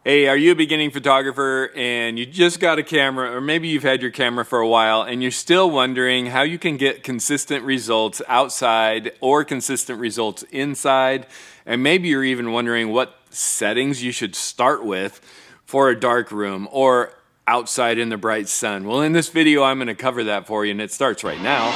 Hey, are you a beginning photographer and you just got a camera, or maybe you've had your camera for a while and you're still wondering how you can get consistent results outside or consistent results inside, and maybe you're even wondering what settings you should start with for a dark room or outside in the bright sun? Well, in this video, I'm going to cover that for you, and it starts right now.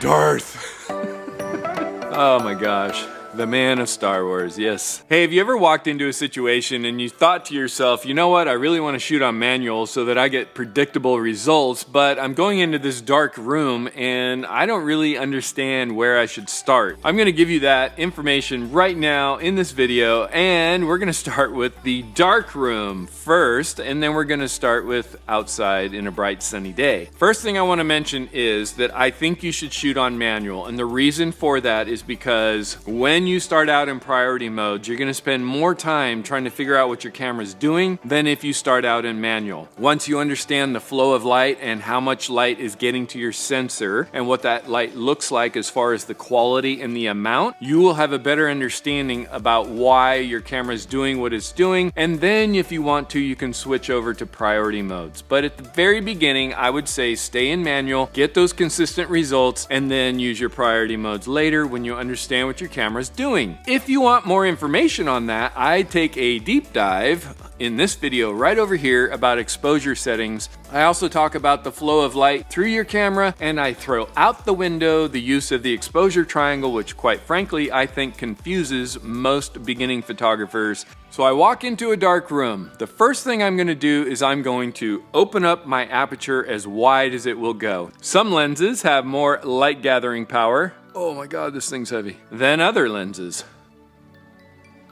Darth. Oh my gosh. The man of Star Wars, yes. Hey, have you ever walked into a situation and you thought to yourself, you know what, I really want to shoot on manual so that I get predictable results, but I'm going into this dark room and I don't really understand where I should start. I'm going to give you that information right now in this video, and we're going to start with the dark room first, and then we're going to start with outside in a bright sunny day. First thing I want to mention is that I think you should shoot on manual, and the reason for that is because when you start out in priority mode, you're going to spend more time trying to figure out what your camera's doing than if you start out in manual. Once you understand the flow of light and how much light is getting to your sensor and what that light looks like as far as the quality and the amount, you will have a better understanding about why your camera is doing what it's doing, and then if you want to, you can switch over to priority modes. But at the very beginning, I would say stay in manual, get those consistent results, and then use your priority modes later when you understand what your camera's doing. If you want more information on that, I take a deep dive in this video right over here about exposure settings. I also talk about the flow of light through your camera, and I throw out the window the use of the exposure triangle, which quite frankly I think confuses most beginning photographers. So I walk into a dark room. The first thing I'm going to do is I'm going to open up my aperture as wide as it will go. Some lenses have more light gathering power. Oh my God, this thing's heavy. Than other lenses.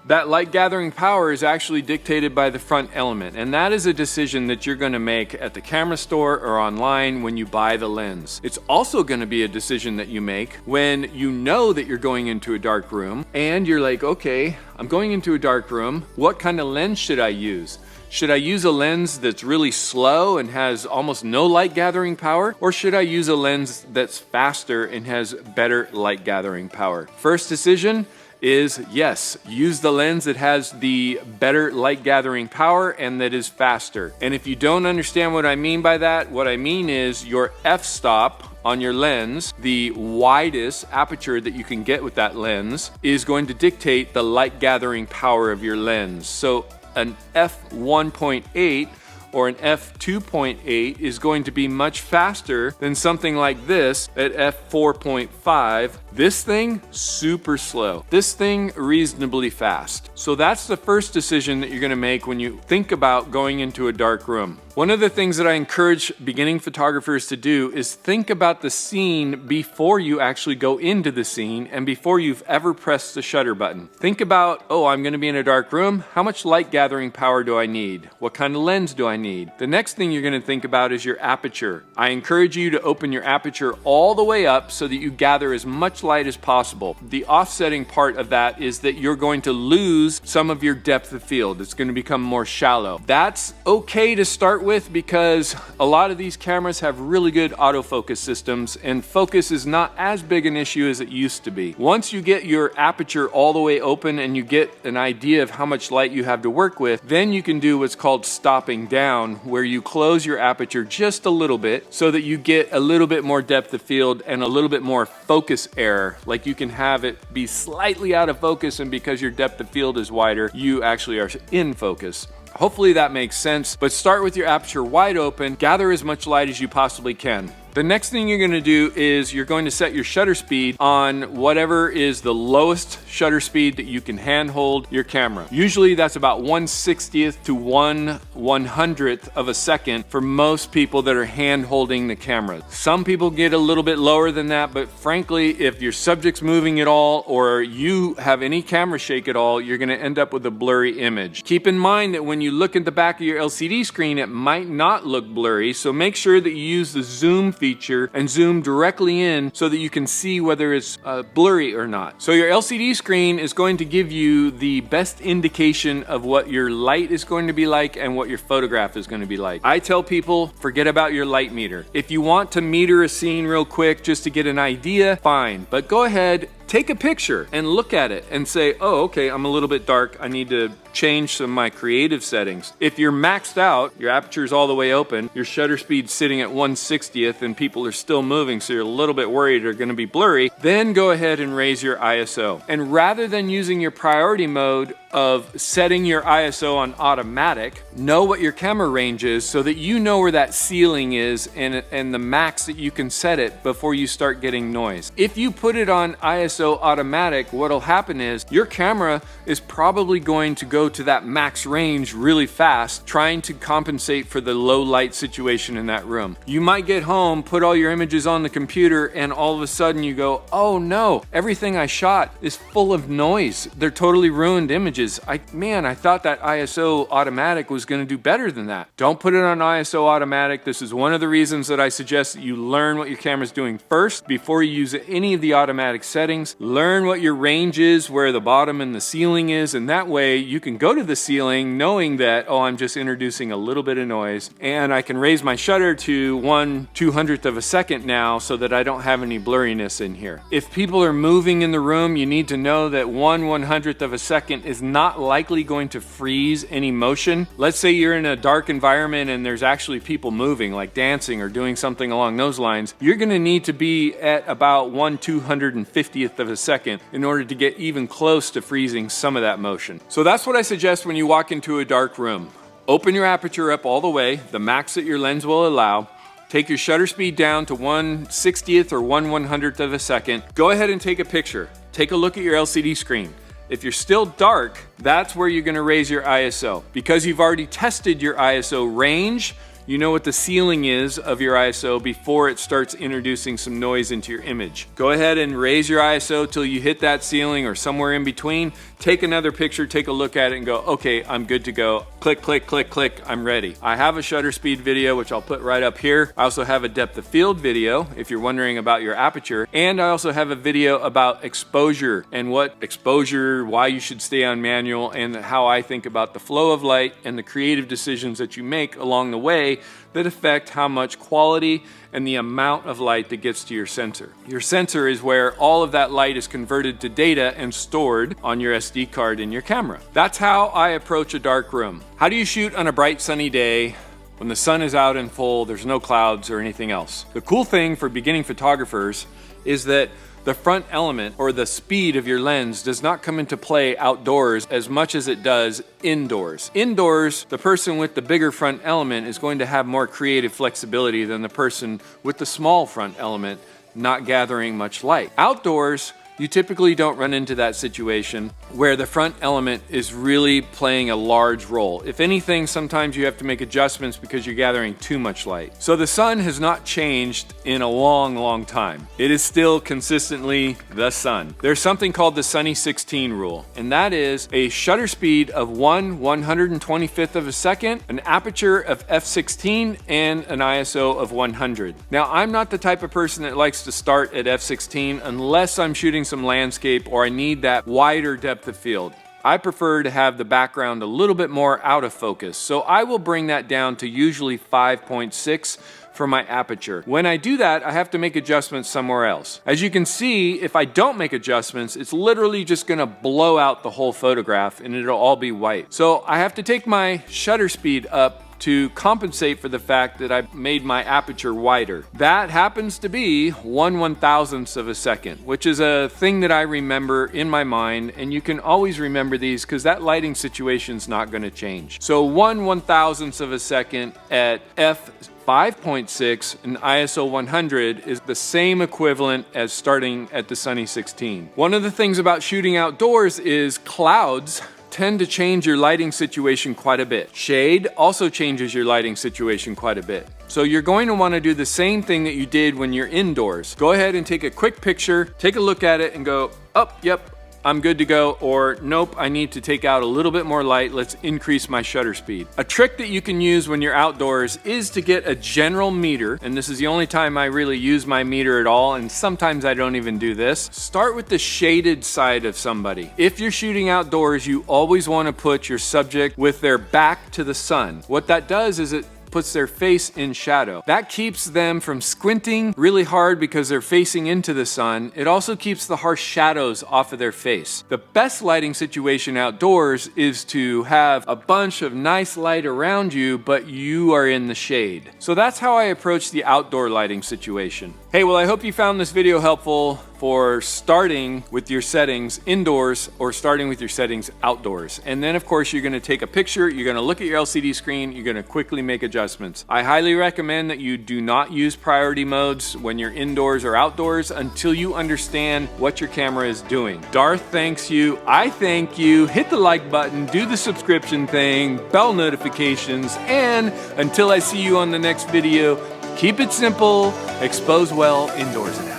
That light gathering power is actually dictated by the front element, and that is a decision that you're going to make at the camera store or online when you buy the lens. It's also going to be a decision that you make when you know that you're going into a dark room and you're like, okay, I'm going into a dark room. What kind of lens should I use? Should I use a lens that's really slow and has almost no light gathering power? Or should I use a lens that's faster and has better light gathering power? First decision is yes, use the lens that has the better light gathering power and that is faster. And if you don't understand what I mean by that, what I mean is your f-stop on your lens, the widest aperture that you can get with that lens, is going to dictate the light gathering power of your lens. So an f1.8 or an f2.8 is going to be much faster than something like this at f4.5. This thing, super slow. This thing, reasonably fast. So that's the first decision that you're going to make when you think about going into a dark room. One of the things that I encourage beginning photographers to do is think about the scene before you actually go into the scene and before you've ever pressed the shutter button. Think about, oh, I'm going to be in a dark room. How much light gathering power do I need? What kind of lens do I need? The next thing you're going to think about is your aperture. I encourage you to open your aperture all the way up so that you gather as much light as possible. The offsetting part of that is that you're going to lose some of your depth of field. It's going to become more shallow. That's okay to start with because a lot of these cameras have really good autofocus systems, and focus is not as big an issue as it used to be. Once you get your aperture all the way open and you get an idea of how much light you have to work with, then you can do what's called stopping down, where you close your aperture just a little bit so that you get a little bit more depth of field and a little bit more focus error. Like you can have it be slightly out of focus, and because your depth of field is wider, you actually are in focus. Hopefully that makes sense, but start with your aperture wide open, gather as much light as you possibly can. The next thing you're going to do is you're going to set your shutter speed on whatever is the lowest shutter speed that you can handhold your camera. Usually that's about 1/60th to 1/100th of a second for most people that are hand holding the camera. Some people get a little bit lower than that, but frankly, if your subject's moving at all or you have any camera shake at all, you're going to end up with a blurry image. Keep in mind that when you look at the back of your LCD screen, it might not look blurry, so make sure that you use the zoom feature and zoom directly in so that you can see whether it's blurry or not. So your LCD screen is going to give you the best indication of what your light is going to be like and what your photograph is going to be like. I tell people, forget about your light meter. If you want to meter a scene real quick just to get an idea, fine, but go ahead, take a picture and look at it and say, oh, okay, I'm a little bit dark. I need to change some of my creative settings. If you're maxed out, your aperture is all the way open, your shutter speed's sitting at 1/60th and people are still moving, so you're a little bit worried they're gonna be blurry, then go ahead and raise your ISO. And rather than using your priority mode of setting your ISO on automatic, know what your camera range is so that you know where that ceiling is and the max that you can set it before you start getting noise. If you put it on ISO automatic, what'll happen is your camera is probably going to go to that max range really fast, trying to compensate for the low light situation in that room. You might get home, put all your images on the computer, and all of a sudden you go, oh no, everything I shot is full of noise. They're totally ruined images. I thought that ISO automatic was going to do better than that. Don't put it on ISO automatic. This is one of the reasons that I suggest that you learn what your camera's doing first before you use any of the automatic settings. Learn what your range is, where the bottom and the ceiling is, and that way you can go to the ceiling knowing that, oh, I'm just introducing a little bit of noise, and I can raise my shutter to 1/200th of a second now so that I don't have any blurriness in here. If people are moving in the room, you need to know that 1/100th of a second is not likely going to freeze any motion. Let's say you're in a dark environment and there's actually people moving, like dancing or doing something along those lines. You're going to need to be at about 1/250th of a second in order to get even close to freezing some of that motion. So that's what I suggest when you walk into a dark room. Open your aperture up all the way, the max that your lens will allow. Take your shutter speed down to 1/60th or 1/100th of a second. Go ahead and take a picture. Take a look at your LCD screen. If you're still dark, that's where you're gonna raise your ISO. Because you've already tested your ISO range, you know what the ceiling is of your ISO before it starts introducing some noise into your image. Go ahead and raise your ISO till you hit that ceiling or somewhere in between. Take another picture, take a look at it and go, okay, I'm good to go. Click, click, click, click, I'm ready. I have a shutter speed video, which I'll put right up here. I also have a depth of field video, if you're wondering about your aperture. And I also have a video about exposure and what exposure, why you should stay on manual, and how I think about the flow of light and the creative decisions that you make along the way that affect how much quality and the amount of light that gets to your sensor. Your sensor is where all of that light is converted to data and stored on your SD card in your camera. That's how I approach a dark room. How do you shoot on a bright sunny day when the sun is out in full, there's no clouds or anything else? The cool thing for beginning photographers is that the front element or the speed of your lens does not come into play outdoors as much as it does indoors. Indoors, the person with the bigger front element is going to have more creative flexibility than the person with the small front element not gathering much light. Outdoors, you typically don't run into that situation where the front element is really playing a large role. If anything, sometimes you have to make adjustments because you're gathering too much light. So the sun has not changed in a long, long time. It is still consistently the sun. There's something called the Sunny 16 rule, and that is a shutter speed of 1/125th of a second, an aperture of f/16, and an ISO of 100. Now, I'm not the type of person that likes to start at f/16 unless I'm shooting some landscape or I need that wider depth of field. I prefer to have the background a little bit more out of focus, so I will bring that down to usually 5.6 for my aperture. When I do that, I have to make adjustments somewhere else. As you can see, if I don't make adjustments, it's literally just gonna blow out the whole photograph and it'll all be white. So I have to take my shutter speed up to compensate for the fact that I made my aperture wider. That happens to be 1/1000th of a second, which is a thing that I remember in my mind, and you can always remember these because that lighting situation's not gonna change. So 1/1000th of a second at f/5.6 and ISO 100 is the same equivalent as starting at the Sunny 16. One of the things about shooting outdoors is clouds tend to change your lighting situation quite a bit. Shade also changes your lighting situation quite a bit. So you're going to want to do the same thing that you did when you're indoors. Go ahead and take a quick picture, take a look at it and go, oh, yep, I'm good to go, or nope, I need to take out a little bit more light, let's increase my shutter speed. A trick that you can use when you're outdoors is to get a general meter, and this is the only time I really use my meter at all, and sometimes I don't even do this. Start with the shaded side of somebody. If you're shooting outdoors, you always want to put your subject with their back to the sun. What that does is it puts their face in shadow. That keeps them from squinting really hard because they're facing into the sun. It also keeps the harsh shadows off of their face. The best lighting situation outdoors is to have a bunch of nice light around you, but you are in the shade. So that's how I approach the outdoor lighting situation. Hey, well, I hope you found this video helpful for starting with your settings indoors or starting with your settings outdoors. And then of course you're gonna take a picture, you're gonna look at your LCD screen, you're gonna quickly make adjustments. I highly recommend that you do not use priority modes when you're indoors or outdoors until you understand what your camera is doing. Darth thanks you, I thank you, hit the like button, do the subscription thing, bell notifications, and until I see you on the next video, keep it simple, expose well indoors and out.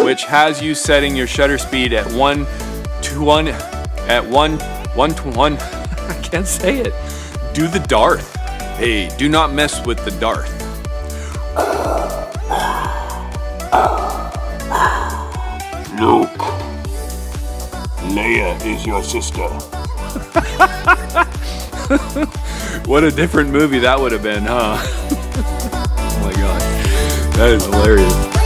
Which has you setting your shutter speed at 1 to 1 at 1 to 1. I can't say it. Do the Darth. Hey, do not mess with the Darth. Luke, Leia is your sister. What a different movie that would have been, huh? Oh my god, that is hilarious.